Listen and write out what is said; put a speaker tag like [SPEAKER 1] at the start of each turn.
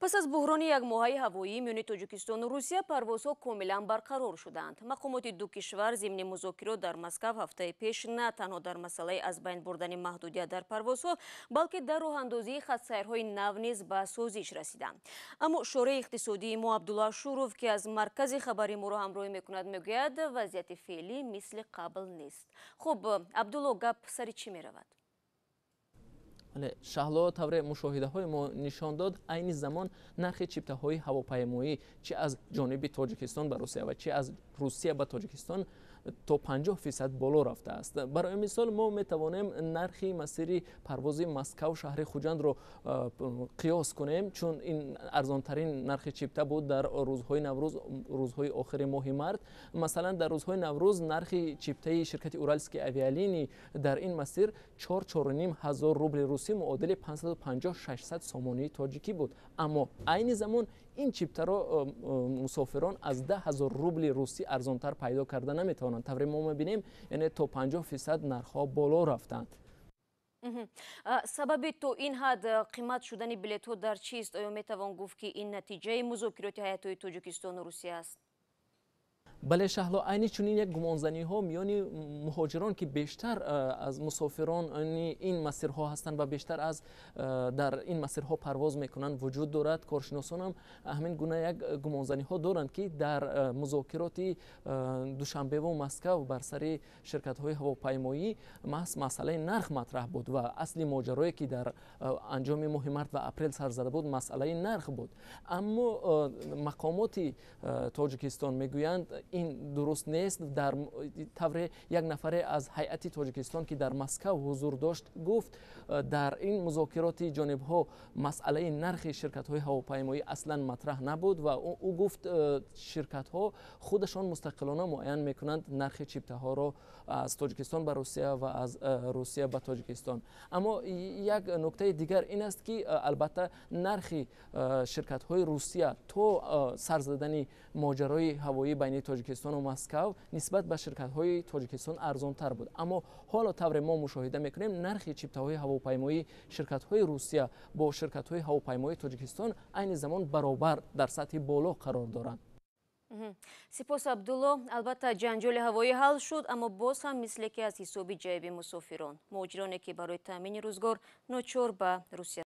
[SPEAKER 1] پس از بحران یک ماهه هوایی میان تاجیکستان و روسیه پروازها کاملا برقرار شدند. مقامات دو کشور ضمن مذاکرات در مسکو هفته پیش نه تنها در مسئله از بین بردن محدودیت در پروازها بلکه در راه اندازی خط‌سیرهای نو نیز به سازش رسیدند. اما شورای اقتصادی ما عبدالله شوروف که از مرکز خبری ما را همراهی میکند میگوید وضعیت فعلی مثل قبل نیست. خب عبدالله، گپ سر چی میرود؟
[SPEAKER 2] شهلا طور مشاهده های ما نشان داد عین زمان نرخ چیپته های هواپیمایی چه از جانب تاجیکستان به روسیه و چه از روسیه به تاجیکستان تا 50% بالا رفته است. برای مثال ما می توانیم نرخ مسیر پرواز مسکو شهر خوجند رو قیاس کنیم، چون این ارزان ترین نرخ چیپته بود در روزهای نوروز، روزهای آخر ماه مارس. مثلا در روزهای نوروز نرخ چیپته شرکت اورالسکی آویالینی در این مسیر 4.5 هزار روبل روسی معادل 550-600 سامانه تاجیکی بود. اما عین زمان این چیپته را مسافران از 10,000 روبل روسی ارزانتر پیدا کرده نمیتوانند. طوری ما میبینیم یعنی تا 50% نرخ‌ها بالا رفتند.
[SPEAKER 1] سبب تو این حد قیمت شدن بلیط ها در چیست؟ آیا میتوان گفت که این نتیجه مذاکرات هیئت‌های تاجیکستان و روسیه است؟
[SPEAKER 2] بله شهلا، عین چنین یک گمانزنی ها میان مهاجران که بیشتر از مسافران این مسیرها هستند و بیشتر از در این مسیرها پرواز میکنند وجود دارد. کارشناسان هم همین گونه یک گمانزنی ها دارند که در مذاکرات دوشنبه و مسکو بر سر شرکت های هواپیمایی مسئله نرخ مطرح بود و اصلی ماجرایی که در انجام ماه مارس و اپریل سر زده بود مسئله نرخ بود. اما مقامات تاجیکستان میگویند این درست نیست. در طور یک نفر از هیئت تاجیکستان که در مسکو حضور داشت گفت در این مذاکرات جانب ها مسئله نرخ شرکت های هواپیمایی اصلا مطرح نبود و او گفت شرکت ها خودشان مستقلانه معین میکنند نرخ چیپته ها را از تاجیکستان به روسیه و از روسیه به تاجیکستان. اما یک نکته دیگر این است که البته نرخ شرکت های روسیه تو سر زدن ماجرای هوایی بین تاجیکستان و مسکو نسبت به شرکت های تاجیکستان ارزان تر بود. اما حالا طور ما مشاهده میکنیم نرخ چیپته های هواپیمایی شرکت های روسیه با شرکت های هواپیمایی تاجیکستان عین زمان برابر در سطح بالا قرار دارند.
[SPEAKER 1] سپاس عبدالله. البته جنجال هوایی حل شد، اما باز هم مثل که از حساب جیب مسافران مهاجرانی که برای تامین روزگار ناچار به روسیه